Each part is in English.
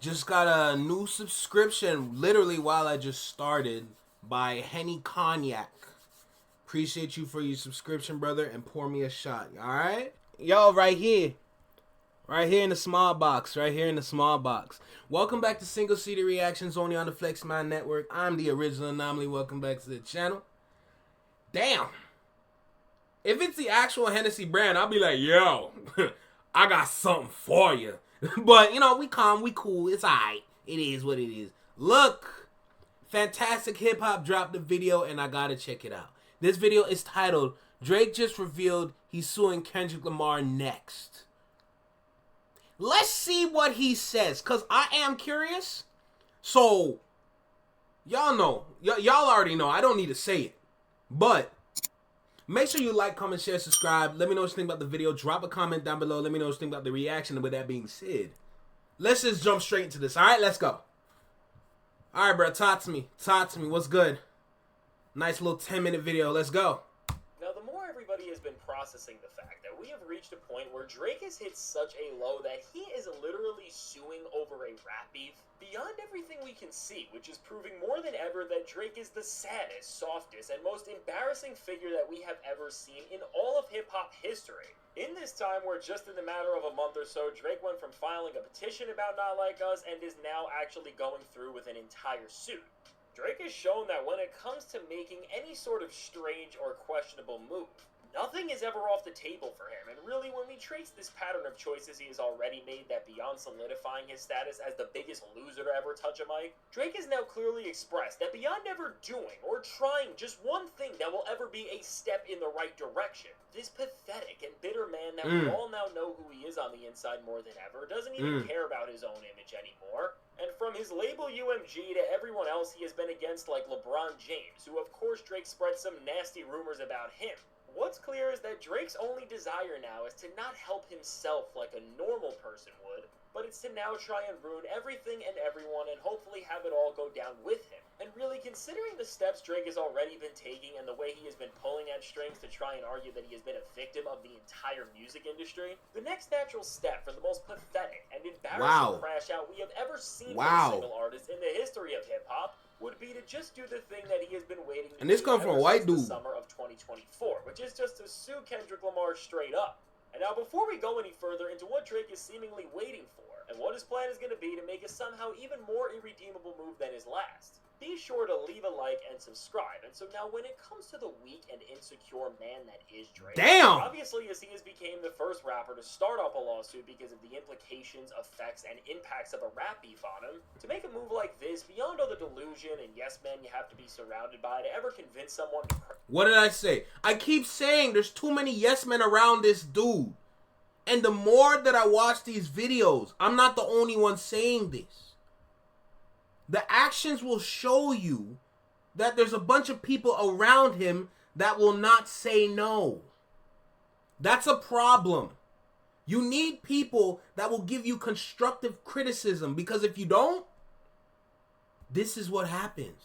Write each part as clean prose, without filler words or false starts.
Just got a new subscription literally while I just started by Henny Cognac. Appreciate you for your subscription, brother, and pour me a shot. Alright? Yo, right here. Right here in the small box. Right here in the small box. Welcome back to Single Seater Reactions only on the Flex Mind Network. I'm the original anomaly. Welcome back to the channel. Damn. If it's the actual Hennessy brand, I'll be like, yo, I got something for you. But, you know, we calm, we cool. It's alright. It is what it is. Look, Fantastic Hip Hop dropped a video, and I gotta check it out. This video is titled, Drake just revealed he's suing Kendrick Lamar next. Let's see what he says, because I am curious. So, y'all know. Y'all already know. I don't need to say it. But, make sure you like, comment, share, subscribe. Let me know what you think about the video. Drop a comment down below. Let me know what you think about the reaction. And with that being said, let's just jump straight into this. Alright, let's go. Alright, bro. Talk to me. Talk to me. What's good? Nice little 10-minute video. Let's go. Now, the more everybody has been processing the fact that we have reached a point where Drake has hit such a low that he is literally suing over a rap beef, beyond everything we can see, which is proving more than ever that Drake is the saddest, softest, and most embarrassing figure that we have ever seen in all of hip-hop history. In this time where just in the matter of a month or so, Drake went from filing a petition about Not Like Us and is now actually going through with an entire suit. Drake has shown that when it comes to making any sort of strange or questionable move, nothing is ever off the table for him, and really when we trace this pattern of choices he has already made that beyond solidifying his status as the biggest loser to ever touch a mic, Drake has now clearly expressed that beyond ever doing or trying just one thing that will ever be a step in the right direction, this pathetic and bitter man that we all now know who he is on the inside more than ever doesn't even care about his own image anymore. And from his label UMG to everyone else he has been against like LeBron James, who of course Drake spread some nasty rumors about him. What's clear is that Drake's only desire now is to not help himself like a normal person would, but it's to now try and ruin everything and everyone and hopefully have it all go down with him. And really, considering the steps Drake has already been taking and the way he has been pulling at strings to try and argue that he has been a victim of the entire music industry, the next natural step for the most pathetic and embarrassing crash out we have ever seen from a single artist in the history of hip-hop would be to just do the thing that he has been waiting to do. And this comes from a white dude. The summer of 2024, which is just to sue Kendrick Lamar straight up. And now before we go any further into what Drake is seemingly waiting for, and what his plan is going to be to make a somehow even more irredeemable move than his last, be sure to leave a like and subscribe. And so now when it comes to the weak and insecure man that is Drake, obviously as he has became the first rapper to start up a lawsuit because of the implications, effects, and impacts of a rap beef on him, to make a move like this, beyond all the delusion and yes men you have to be surrounded by to ever convince someone to... What did I say? I keep saying there's too many yes men around this dude. And the more that I watch these videos, I'm not the only one saying this. The actions will show you that there's a bunch of people around him that will not say no. That's a problem. You need people that will give you constructive criticism, because if you don't, this is what happens.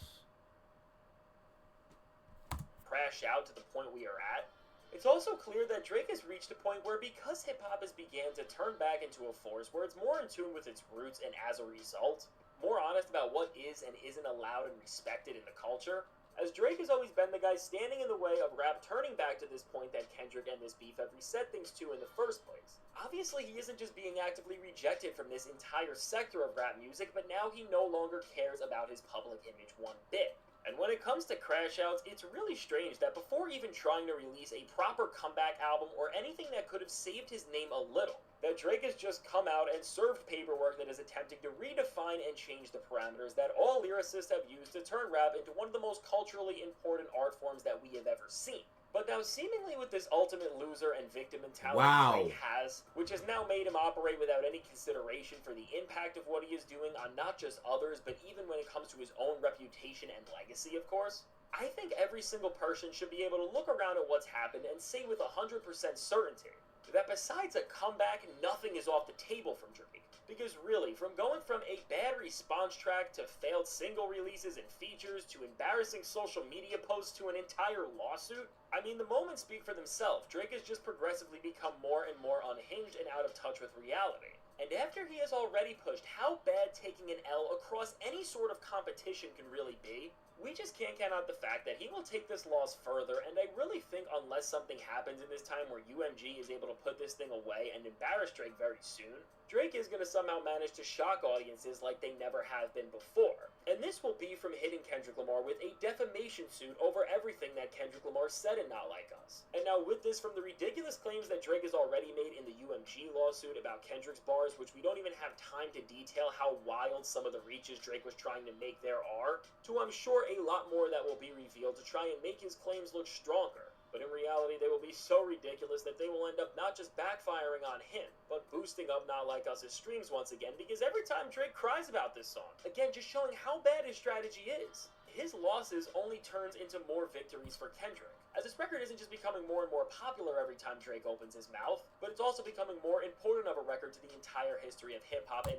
Crash out to the point we are at. It's also clear that Drake has reached a point where, because hip-hop has began to turn back into a force where it's more in tune with its roots and as a result, more honest about what is and isn't allowed and respected in the culture, as Drake has always been the guy standing in the way of rap turning back to this point that Kendrick and this beef have reset things to in the first place. Obviously, he isn't just being actively rejected from this entire sector of rap music, but now he no longer cares about his public image one bit. And when it comes to crash outs, it's really strange that before even trying to release a proper comeback album or anything that could have saved his name a little, that Drake has just come out and served paperwork that is attempting to redefine and change the parameters that all lyricists have used to turn rap into one of the most culturally important art forms that we have ever seen. But now, seemingly with this ultimate loser and victim mentality Drake has, which has now made him operate without any consideration for the impact of what he is doing on not just others, but even when it comes to his own reputation and legacy, of course, I think every single person should be able to look around at what's happened and say with 100% certainty that besides a comeback, nothing is off the table from Drake. Because really, from going from a bad response track to failed single releases and features to embarrassing social media posts to an entire lawsuit, I mean, the moments speak for themselves. Drake has just progressively become more and more unhinged and out of touch with reality. And after he has already pushed how bad taking an L across any sort of competition can really be, we just can't count out the fact that he will take this loss further, and I really think unless something happens in this time where UMG is able to put this thing away and embarrass Drake very soon, Drake is going to somehow manage to shock audiences like they never have been before. And this will be from hitting Kendrick Lamar with a defamation suit over everything that Kendrick Lamar said in Not Like Us. And now with this, from the ridiculous claims that Drake has already made in the UMG lawsuit about Kendrick's bars, which we don't even have time to detail how wild some of the reaches Drake was trying to make there are, to I'm sure a lot more that will be revealed to try and make his claims look stronger. But in reality, they will be so ridiculous that they will end up not just backfiring on him, but boosting up Not Like Us' streams once again, because every time Drake cries about this song, again, just showing how bad his strategy is. His losses only turns into more victories for Kendrick, as this record isn't just becoming more and more popular every time Drake opens his mouth, but it's also becoming more important of a record to the entire history of hip-hop. And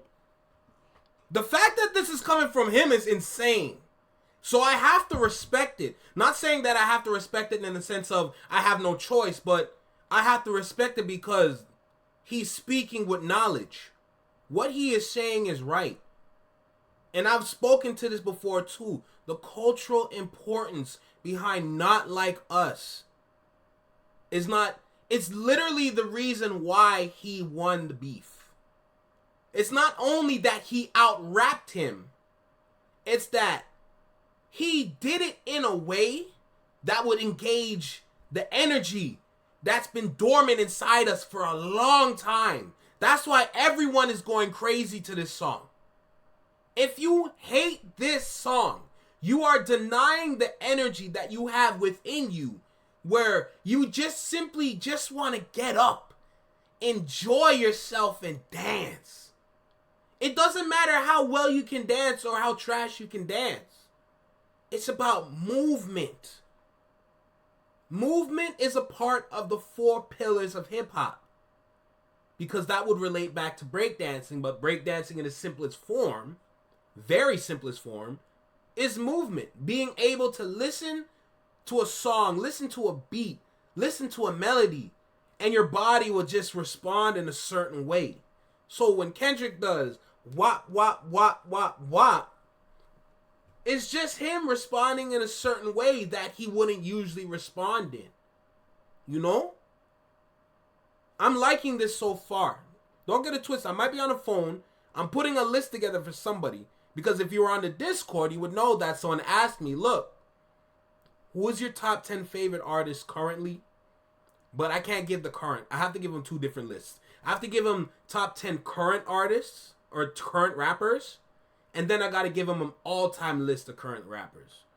the fact that this is coming from him is insane. So I have to respect it. Not saying that I have to respect it in the sense of I have no choice, but I have to respect it because he's speaking with knowledge. What he is saying is right. And I've spoken to this before too. The cultural importance behind Not Like Us is not... It's literally the reason why he won the beef. It's not only that he out-rapped him. It's that he did it in a way that would engage the energy that's been dormant inside us for a long time. That's why everyone is going crazy to this song. If you hate this song, you are denying the energy that you have within you, where you just simply just want to get up, enjoy yourself, and dance. It doesn't matter how well you can dance or how trash you can dance. It's about movement. Movement is a part of the 4 pillars of hip-hop. Because that would relate back to breakdancing, but breakdancing in its simplest form, very simplest form, is movement. Being able to listen to a song, listen to a beat, listen to a melody, and your body will just respond in a certain way. So when Kendrick does wop, wop, wop, wop, wop, it's just him responding in a certain way that he wouldn't usually respond in. You know? I'm liking this so far. Don't get it twisted. I might be on the phone. I'm putting a list together for somebody. Because if you were on the Discord, you would know that someone asked me, look, who is your top 10 favorite artists currently? But I can't give the current. I have to give them 2 different lists. I have to give them top 10 current artists or current rappers. And then I got to give him an all-time list of current rappers.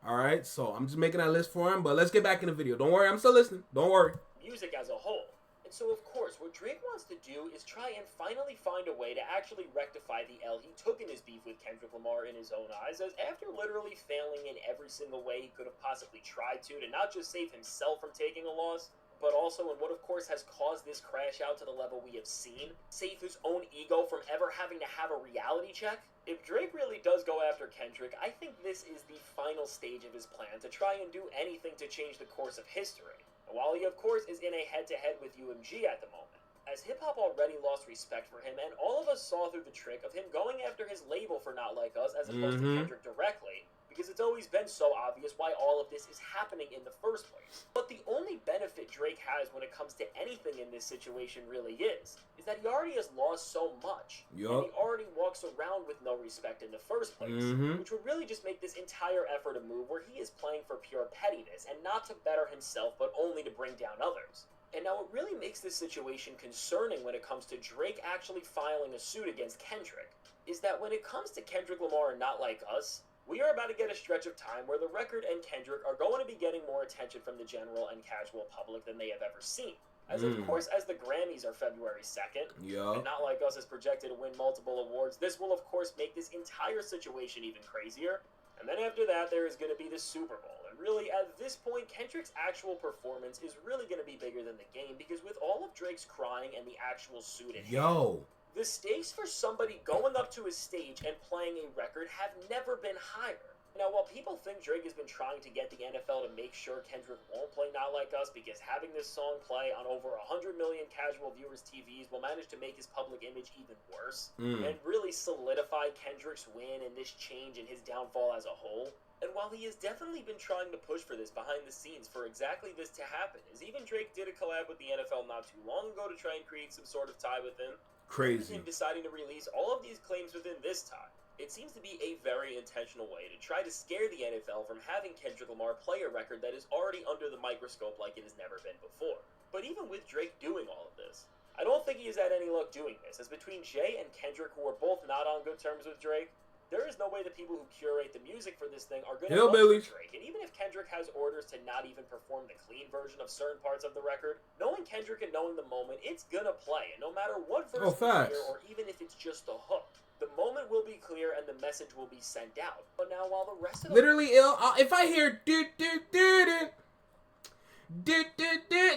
Alright, so I'm just making that list for him. But let's get back in the video. Don't worry, I'm still listening. Don't worry. Music as a whole. And so, of course, what Drake wants to do is try and finally find a way to actually rectify the L he took in his beef with Kendrick Lamar in his own eyes, as after literally failing in every single way he could have possibly tried to not just save himself from taking a loss, but also in what, of course, has caused this crash out to the level we have seen, save his own ego from ever having to have a reality check. If Drake really does go after Kendrick, I think this is the final stage of his plan to try and do anything to change the course of history. And while he, of course, is in a head-to-head with UMG at the moment, as hip-hop already lost respect for him, and all of us saw through the trick of him going after his label for Not Like Us as opposed to Kendrick directly, because it's always been so obvious why all of this is happening in the first place. But the only benefit Drake has when it comes to anything in this situation really is that he already has lost so much. And he already walks around with no respect in the first place, which would really just make this entire effort a move where he is playing for pure pettiness and not to better himself, but only to bring down others. And now what really makes this situation concerning when it comes to Drake actually filing a suit against Kendrick is that when it comes to Kendrick Lamar and Not Like Us, we are about to get a stretch of time where the record and Kendrick are going to be getting more attention from the general and casual public than they have ever seen. As of course, as the Grammys are February 2nd, and Not Like Us is projected to win multiple awards, this will of course make this entire situation even crazier. And then after that, there is going to be the Super Bowl. And really, at this point, Kendrick's actual performance is really going to be bigger than the game, because with all of Drake's crying and the actual suit in hand, the stakes for somebody going up to a stage and playing a record have never been higher. Now, while people think Drake has been trying to get the NFL to make sure Kendrick won't play Not Like Us because having this song play on over 100 million casual viewers' TVs will manage to make his public image even worse and really solidify Kendrick's win and this change in his downfall as a whole. And while he has definitely been trying to push for this behind the scenes for exactly this to happen, as even Drake did a collab with the NFL not too long ago to try and create some sort of tie with him, Crazy. him deciding to release all of these claims within this time. It seems to be a very intentional way to try to scare the NFL from having Kendrick Lamar play a record that is already under the microscope like it has never been before. But even with Drake doing all of this, I don't think he has had any luck doing this, as between Jay and Kendrick, who are both not on good terms with Drake, there is no way the people who curate the music for this thing are going to love Drake. And even if Kendrick has orders to not even perform the clean version of certain parts of the record, knowing Kendrick and knowing the moment, it's gonna play. And no matter what verse we hear, or even if it's just a hook, the moment will be clear and the message will be sent out. But now, while the rest of if I hear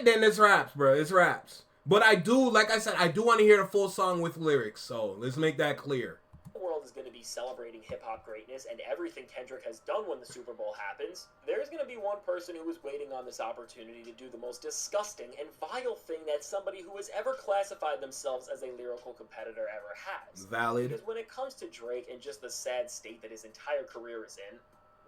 then it's raps, bro. It's raps. But I do, like I said, I do want to hear the full song with lyrics. So let's make that clear. World is going to be celebrating hip-hop greatness and everything Kendrick has done when the Super Bowl happens, there's going to be one person who is waiting on this opportunity to do the most disgusting and vile thing that somebody who has ever classified themselves as a lyrical competitor ever has. Valid. Because when it comes to Drake and just the sad state that his entire career is in,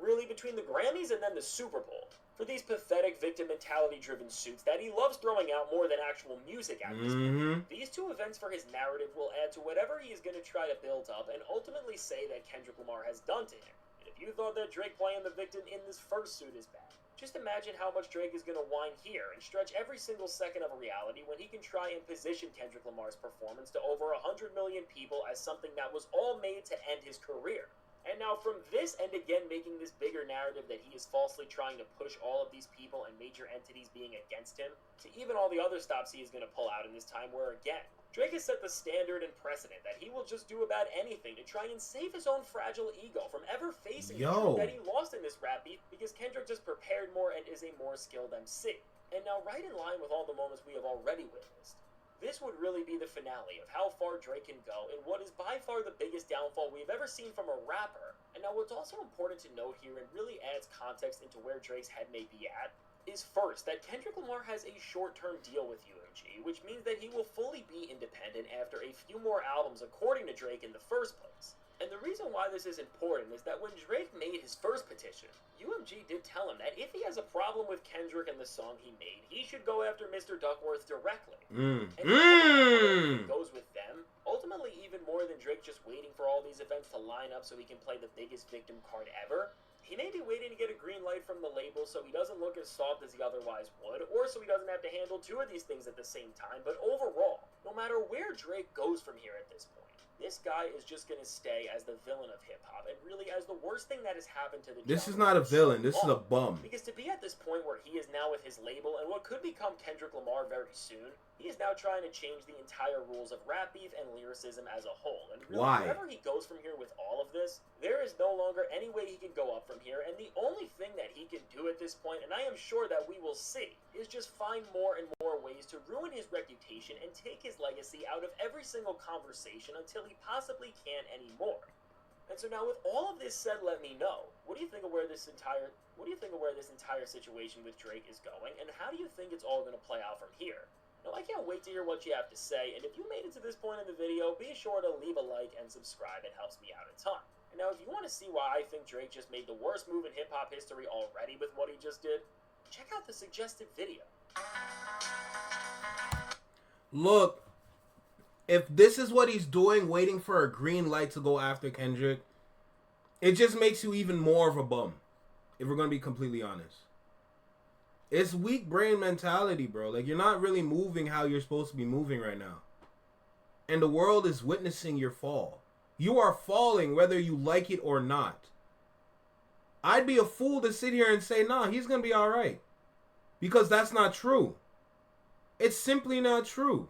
really between the Grammys and then the Super Bowl, for these pathetic victim mentality driven suits that he loves throwing out more than actual music at this point. These two events for his narrative will add to whatever he is going to try to build up and ultimately say that Kendrick Lamar has done to him. And if you thought that Drake playing the victim in this first suit is bad, just imagine how much Drake is going to whine here and stretch every single second of reality when he can try and position Kendrick Lamar's performance to over 100 million people as something that was all made to end his career. And now from this, and again making this bigger narrative that he is falsely trying to push all of these people and major entities being against him, to even all the other stops he is going to pull out in this time where, again, Drake has set the standard and precedent that he will just do about anything to try and save his own fragile ego from ever facing the truth that he lost in this rap beef because Kendrick just prepared more and is a more skilled MC. And now right in line with all the moments we have already witnessed, this would really be the finale of how far Drake can go in what is by far the biggest downfall we've ever seen from a rapper. And now what's also important to note here and really adds context into where Drake's head may be at is first that Kendrick Lamar has a short-term deal with UMG, which means that he will fully be independent after a few more albums according to Drake in the first place. And the reason why this is important is that when Drake made his first petition, UMG did tell him that if he has a problem with Kendrick and the song he made, he should go after Mr. Duckworth directly. And he goes with them, ultimately even more than Drake just waiting for all these events to line up so he can play the biggest victim card ever. He may be waiting to get a green light from the label so he doesn't look as soft as he otherwise would, or so he doesn't have to handle two of these things at the same time, but overall, no matter where Drake goes from here at this point, this guy is just going to stay as the villain of hip-hop, and really as the worst thing that has happened to the genre. This is not a villain, this is a bum. Because to be at this point where he is now with his label, and what could become Kendrick Lamar very soon, he is now trying to change the entire rules of rap beef and lyricism as a whole. And really, wherever he goes from here with all of this, there is no longer any way he can go up from here, and the only thing that he can do at this point, and I am sure that we will see, is just find more and more ways to ruin his reputation and take his legacy out of every single conversation until he possibly can anymore. And so now with all of this said, let me know, what do you think of where this entire situation with Drake is going, and how do you think it's all going to play out from here? Now, I can't wait to hear what you have to say, and if you made it to this point in the video, be sure to leave a like and subscribe. It helps me out a ton. And now, if you want to see why I think Drake just made the worst move in hip-hop history already with what he just did, check out the suggested video. Look, if this is what he's doing, waiting for a green light to go after Kendrick, it just makes you even more of a bum, if we're going to be completely honest. It's weak brain mentality, bro. Like, you're not really moving how you're supposed to be moving right now. And the world is witnessing your fall. You are falling whether you like it or not. I'd be a fool to sit here and say, nah, he's going to be all right. Because that's not true. It's simply not true.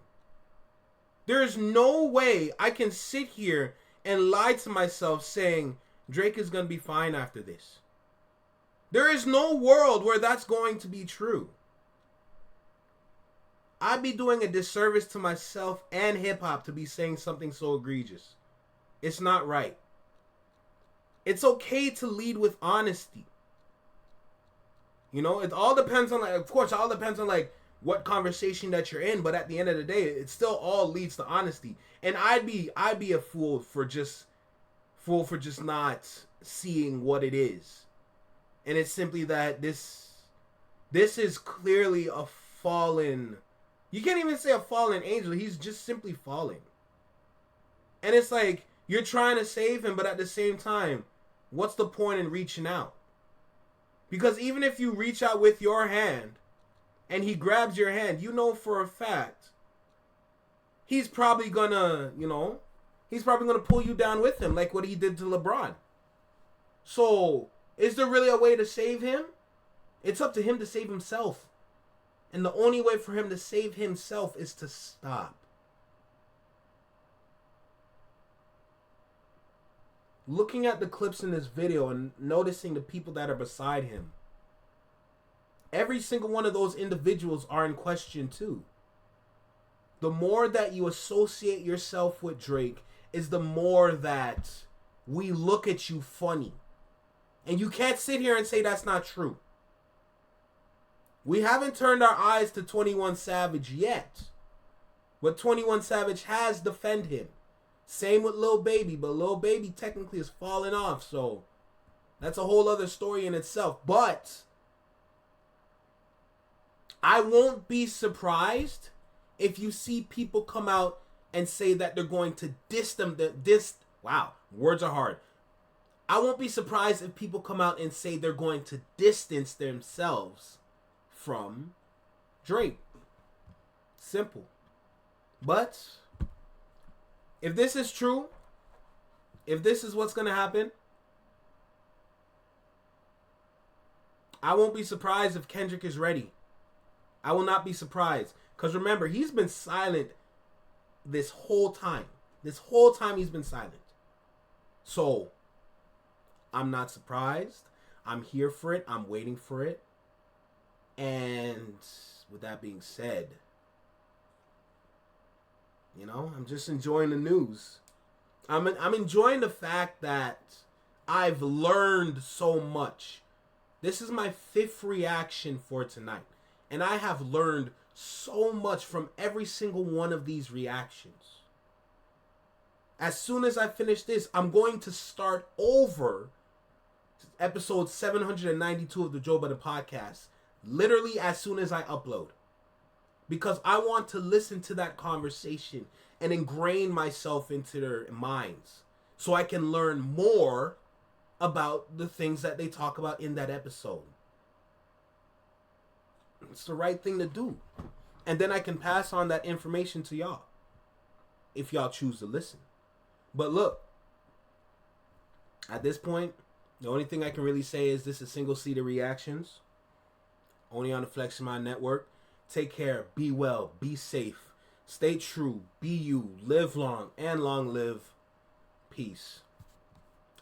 There's no way I can sit here and lie to myself saying Drake is going to be fine after this. There is no world where that's going to be true. I'd be doing a disservice to myself and hip-hop to be saying something so egregious. It's not right. It's okay to lead with honesty. You know, it all depends on, like, of course, it all depends on, like, what conversation that you're in, but at the end of the day, it still all leads to honesty. And I'd be a fool for just not seeing what it is. And it's simply that this is clearly a fallen, you can't even say a fallen angel, he's just simply falling. And it's like, you're trying to save him, but at the same time, what's the point in reaching out? Because even if you reach out with your hand and he grabs your hand, you know for a fact he's probably gonna, pull you down with him like what he did to LeBron. So, is there really a way to save him? It's up to him to save himself. And the only way for him to save himself is to stop. Looking at the clips in this video and noticing the people that are beside him, every single one of those individuals are in question too. The more that you associate yourself with Drake is the more that we look at you funny. And you can't sit here and say that's not true. We haven't turned our eyes to 21 Savage yet. But 21 Savage has defended him. Same with Lil Baby, but Lil Baby technically is falling off, so that's a whole other story in itself. But I won't be surprised if you see people come out and say that they're going to wow, words are hard. I won't be surprised if people come out and say they're going to distance themselves from Drake. Simple. But if this is true, if this is what's going to happen, I won't be surprised if Kendrick is ready. I will not be surprised. Because remember, he's been silent this whole time. This whole time he's been silent. So, I'm not surprised. I'm here for it. I'm waiting for it. And with that being said, I'm just enjoying the news. I'm enjoying the fact that I've learned so much. This is my 5th reaction for tonight. And I have learned so much from every single one of these reactions. As soon as I finish this, I'm going to start over episode 792 of the Joe Budden Podcast. Literally as soon as I upload. Because I want to listen to that conversation and ingrain myself into their minds so I can learn more about the things that they talk about in that episode. It's the right thing to do. And then I can pass on that information to y'all if y'all choose to listen. But look, at this point, the only thing I can really say is this is single-seater reactions. Only on the Flex Mind Network. Take care. Be well. Be safe. Stay true. Be you. Live long. And long live. Peace.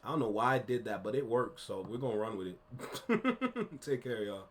I don't know why I did that, but it worked. So we're going to run with it. Take care, y'all.